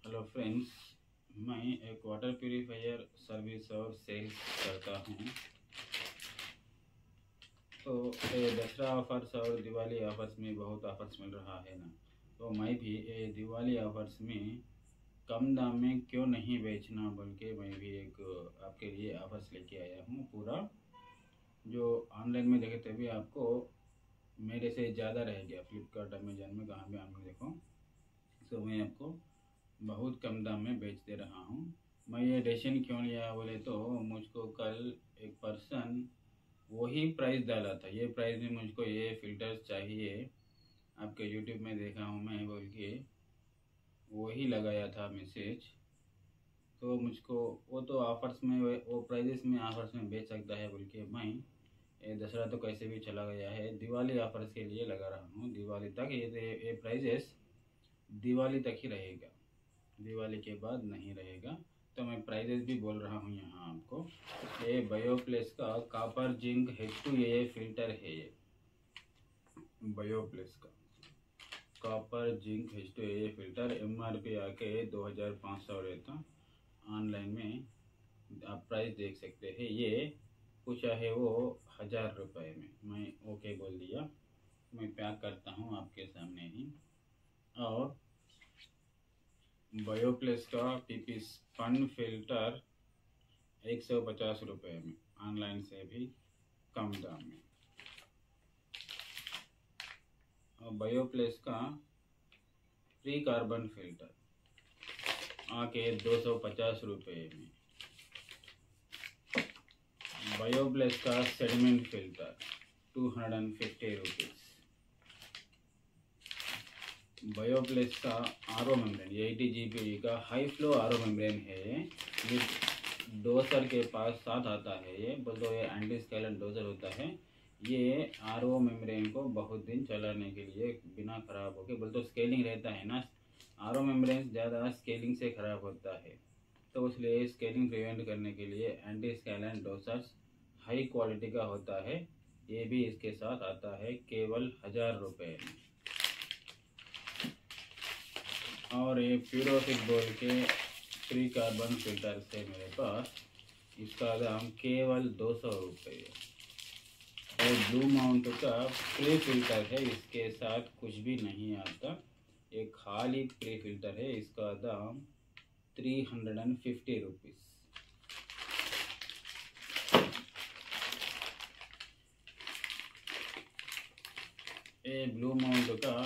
Hello friends, मैं एक water purifier service और सेल्स करता हूँ। तो ये दसरा ऑफर्स और दिवाली ऑफर्स में बहुत ऑफर्स मिल रहा है ना। तो मैं भी ये दिवाली ऑफर्स में कम दाम में क्यों नहीं बेचना बोल के मैं भी एक आपके लिए ऑफर्स लेके आया हूँ। पूरा जो ऑनलाइन में देखे तभी आपको मेरे से ज़्यादा रहेगा। फ्लिपकार्ट अमेजन में कहाँ भी ऑनलाइन देखो, तो मैं आपको बहुत कम दाम में बेच दे रहा हूँ। मैं ये डिसीजन क्यों लिया बोले तो मुझको कल एक पर्सन वही प्राइस डाला था, ये प्राइस में मुझको ये फ़िल्टर्स चाहिए, आपके यूट्यूब में देखा हूँ मैं बोल के वही लगाया था मैसेज। तो मुझको वो तो ऑफर्स में वो प्राइजेस में ऑफर्स में बेच सकता है बोल के मैं ये दसरा तो कैसे भी चला गया है, दिवाली ऑफर्स के लिए लगा रहा हूँ। दिवाली तक ये प्राइजेस दिवाली तक ही रहेगा, दिवाली के बाद नहीं रहेगा। तो मैं प्राइजेस भी बोल रहा हूँ यहाँ आपको। ये बायोप्लेस का कॉपर जिंक H2AA फिल्टर है। ये बायोप्लेस का copper zinc H2AA filter MRP आके 2500 रहता। ऑनलाइन में आप प्राइस देख सकते हैं। ये पूछा है वो 1000 रुपये में, मैं ओके बोल दिया। मैं पैक करता हूँ आपके सामने ही। और बायोप्लेस का PP स्पन फिल्टर 150 रुपये में, ऑनलाइन से भी कम दाम में। और बायोप्लेस का फ्री कार्बन फिल्टर आके 250 रुपये में। बायोप्लेस का सेडिमेंट फिल्टर 250 रुपीज़। बायोप्लेस का आरो मेम्ब्रेन 80 GB का हाई फ्लो आरो मेम्ब्रेन है। ये डोजर के पास साथ आता है। ये बोल दो ये एंटी स्केलेंट डोजर होता है। ये आरओ मेम्ब्रेन को बहुत दिन चलाने के लिए बिना ख़राब होके, बोल तो स्केलिंग रहता है ना, आरओ मेम्ब्रेन ज़्यादा स्केलिंग से ख़राब होता है। तो इसलिए स्केलिंग प्रिवेंट करने के लिए anti scalant Dodgers high quality का होता है। ये भी इसके साथ आता है केवल 1000 रुपये में। और ये प्यूरोफिक बोल के फ्री कार्बन फिल्टर से मेरे पास इसका दाम केवल 200 रुपये। और ब्लू माउंट का फ्री फिल्टर है, इसके साथ कुछ भी नहीं आता, एक खाली फ्री फिल्टर है। इसका दाम 350 रुपीज़। ये ब्लू माउंट का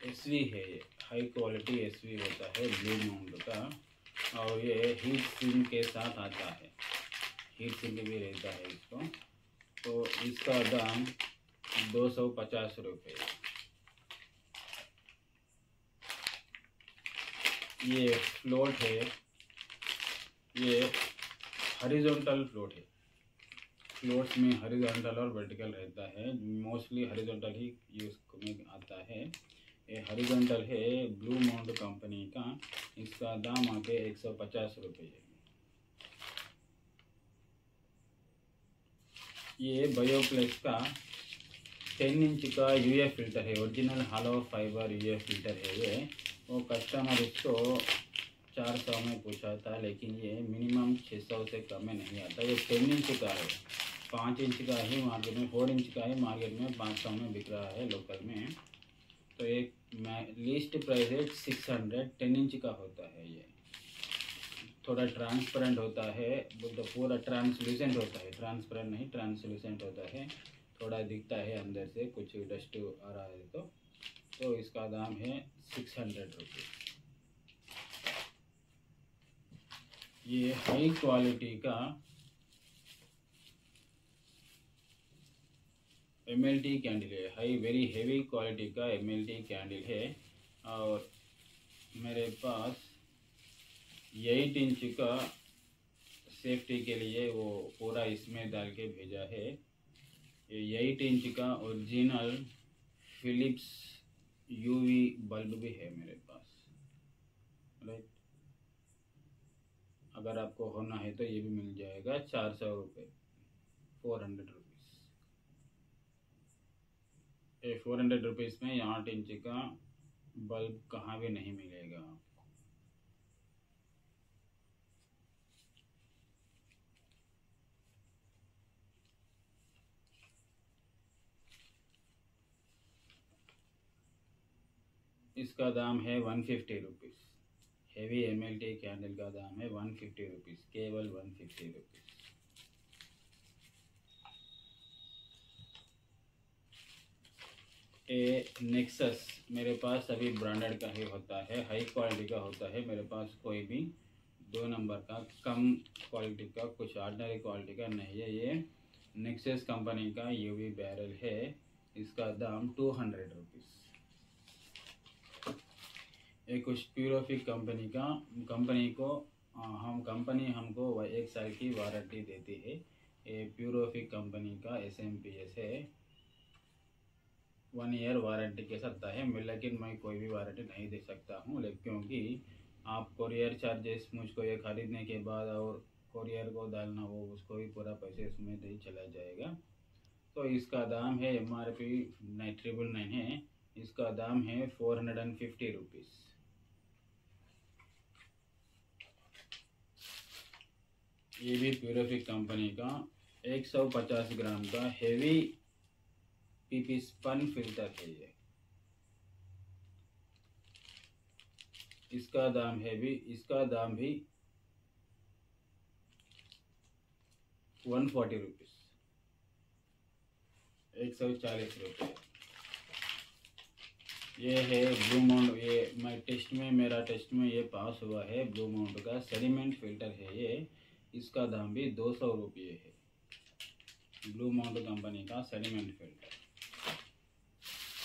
SV है, ये हाई क्वालिटी SV होता है ब्लू माउंट का। और ये हीट सिंक के साथ आता है, हीट सिंक भी रहता है इसको। तो इसका दाम 250 रुपये। ये फ्लोट है, ये हॉरिजॉन्टल फ्लोट है। फ्लोट्स में हॉरिजॉन्टल और वर्टिकल रहता है, मोस्टली हॉरिजॉन्टल ही यूज में आता है। ये हॉरिजॉन्टल है ब्लू माउंट कंपनी का। इसका दाम आके 150 रुपये है। ये बायोप्लेस का 10 इंच का UF फिल्टर है, original hollow fibre UF filter है ये। वो कस्टमर इसको 400 में पूछा था, लेकिन ये मिनिमम 600 से कम में नहीं आता। ये 10 इंच का है, 5 इंच का ही मार्केट में, 4 इंच का ही मार्केट में 500 में बिक रहा है लोकल में। तो एक लीस्ट प्राइस है 600। 10 इंच का होता है ये। थोड़ा ट्रांसपेरेंट होता है, बोल तो पूरा ट्रांसलूसेंट होता है, ट्रांसपेरेंट नहीं ट्रांसलूसेंट होता है। थोड़ा दिखता है अंदर से कुछ डस्ट आ रहा है तो इसका दाम है 600 रुपीज़। ये हाई क्वालिटी का MLT कैंडल है, हाई वेरी हेवी क्वालिटी का MLT कैंडल है। और मेरे पास 8 इंच का सेफ्टी के लिए वो पूरा इसमें डाल के भेजा है। ये 8 इंच का ओरिजिनल फिलिप्स UV बल्ब भी है मेरे पास, राइट। अगर आपको होना है तो ये भी मिल जाएगा 400 रुपये, 400 रुपीज़। ये 400 रुपीज़ में 8 इंच का बल्ब कहाँ भी नहीं मिलेगा आपको। इसका दाम है 150 रुपीज़। हेवी MLT कैंडल का दाम है 150 रुपीज़, केवल 150 रुपीज़। ए नेक्सस मेरे पास सभी ब्रांडेड का ही होता है, हाई क्वालिटी का होता है। मेरे पास कोई भी 2 नंबर का कम क्वालिटी का, कुछ ऑर्डिनरी क्वालिटी का नहीं है। ये नेक्सस कंपनी का UV बैरल है। इसका दाम 200 रुपीज़। ये कुछ प्यूरोफिक कंपनी हमको 1 साल की वारंटी देती है। ये प्यूरोफिक कंपनी का SMPS है, 1 ईयर वारंटी के साथ है। लेकिन मैं कोई भी वारंटी नहीं दे सकता हूँ, क्योंकि आप कोरियर चार्जेस मुझको ये खरीदने के बाद और कोरियर को डालना, वो उसको भी पूरा पैसे उसमें दे चला जाएगा। तो इसका दाम है MRP 999 है। इसका दाम है 450 रुपीज़। ये भी प्यूरोफिक कंपनी का 150 ग्राम का हेवी PP स्पन फिल्टर है ये। इसका दाम भी 140 रुपीज़, 140 रुपये। ये है ब्लू माउंट। ये मेरा टेस्ट में ये पास हुआ है। ब्लू माउंट का सेडिमेंट फिल्टर है ये। इसका दाम भी 200 रुपये है। ब्लू माउंट कंपनी का सेडिमेंट फिल्टर।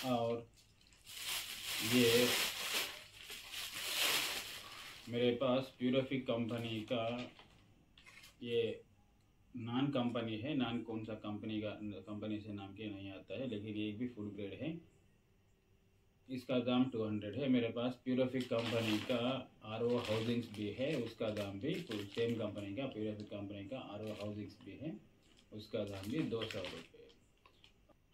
और ये मेरे पास प्यूरोफिक कंपनी का ये नॉन कंपनी है। नॉन कौन सा कंपनी से नाम के नहीं आता है, लेकिन ये भी फुल ग्रेड है। इसका दाम 200 है। मेरे पास प्यूरोफिक कंपनी का RO हाउसिंग्स भी है। उसका दाम भी सेम कंपनी का, प्यूरोफिक कंपनी का RO हाउसिंग्स भी है। उसका दाम भी 200 रुपये।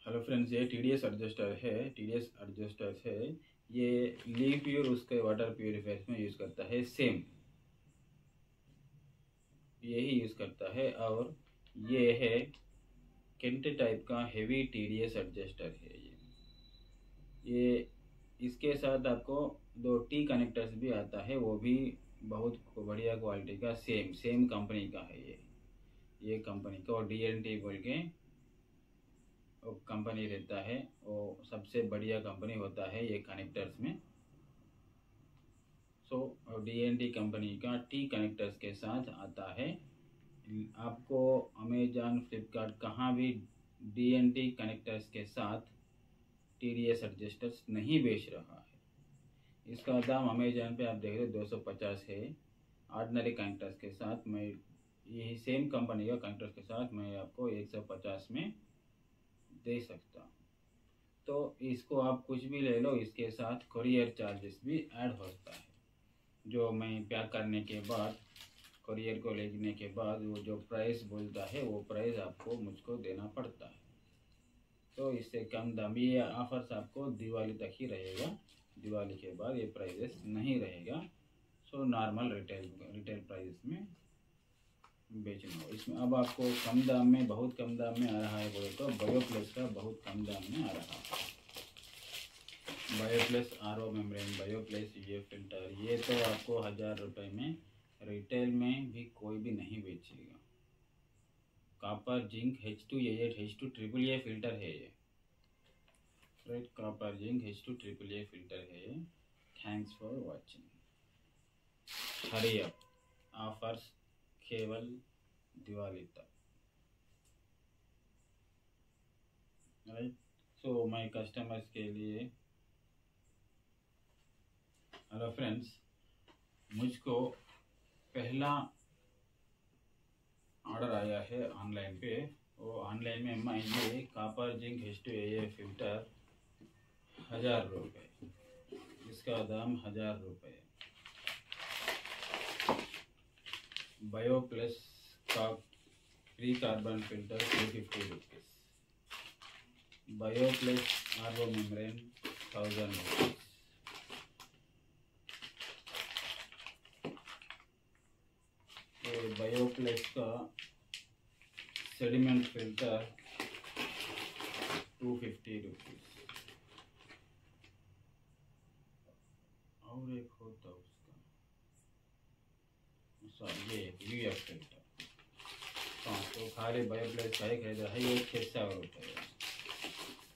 हेलो फ्रेंड्स, ये TDS एडजस्टर है। ये लीव प्योर उसके वाटर प्योरीफायर में यूज़ करता है, सेम यही यूज़ करता है। और ये है केंट टाइप का हेवी TDS एडजस्टर है ये। इसके साथ आपको 2 T कनेक्टर्स भी आता है, वो भी बहुत बढ़िया क्वालिटी का, सेम कंपनी का है ये कंपनी का। और DNT बोल के कंपनी रहता है, वो सबसे बढ़िया कंपनी होता है ये कनेक्टर्स में। DNT कंपनी का T कनेक्टर्स के साथ आता है। आपको अमेजॉन, फ्लिपकार्ट कहाँ भी DNT कनेक्टर्स के साथ TDS एडजस्टर्स नहीं बेच रहा है। इसका दाम अमेजॉन पे आप देख रहे 250 है। ऑर्डिनरी कनेक्टर्स के साथ मैं यही सेम कंपनी का कनेक्टर्स के साथ मैं आपको 150 में दे सकता हूँ। तो इसको आप कुछ भी ले लो, इसके साथ कोरियर चार्जेस भी ऐड होता है। जो मैं पैक करने के बाद, कोरियर को लेने के बाद वो जो प्राइस बोलता है, वो प्राइस आपको मुझको देना पड़ता है। तो इससे कम दाम, ये ऑफर्स आपको दिवाली तक ही रहेगा। दिवाली के बाद ये प्राइसेस नहीं रहेगा। नॉर्मल रिटेल प्राइस में बेचना हो। इसमें अब आपको कम दाम में, बहुत कम दाम में आ रहा है बोले तो बायोप्लस का बहुत कम दाम में आ रहा है। बायोप्लस RO मेम्ब्रेन, बायोप्लस ये फिल्टर, ये तो आपको 1000 रुपये में रिटेल में भी कोई भी नहीं बेचेगा। Copper zinc H2AA H2AAA filter है ये, right. Copper zinc H2AAA filter है ये। Thanks for watching. Hurry up, offers केवल दिवाली तक, राइट। माय कस्टमर्स के लिए, हेलो फ्रेंड्स, मुझको पहला ऑर्डर आया है ऑनलाइन पे। वो ऑनलाइन में मैं ये कॉपर जिंक H2AA फिल्टर 1000 रुपये, इसका दाम 1000 रुपये। बायोप्लस का free carbon filter 250 rupees. Bioplus RO membrane 1000 rupees. Bioplus का सेडिमेंट फिल्टर 250 रुपीज़। और एक होता उसका ये यूएफ फिल्टर। हाँ तो खाली बायो प्लस का ही खरीदा है ये 600 रुपये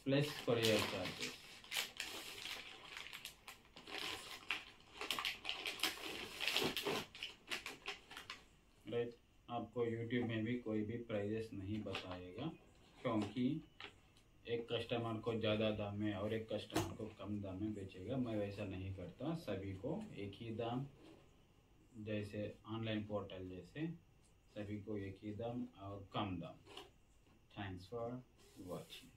प्लस कोरियर चार्जेस। राइट, आपको यूट्यूब में भी कोई भी प्राइजेस नहीं बताएगा, क्योंकि एक कस्टमर को ज़्यादा दाम में और एक कस्टमर को कम दाम में बेचेगा। मैं वैसा नहीं करता, सभी को एक ही दाम, जैसे ऑनलाइन पोर्टल जैसे सभी को एक ही दाम और कम दाम। Thanks for watching.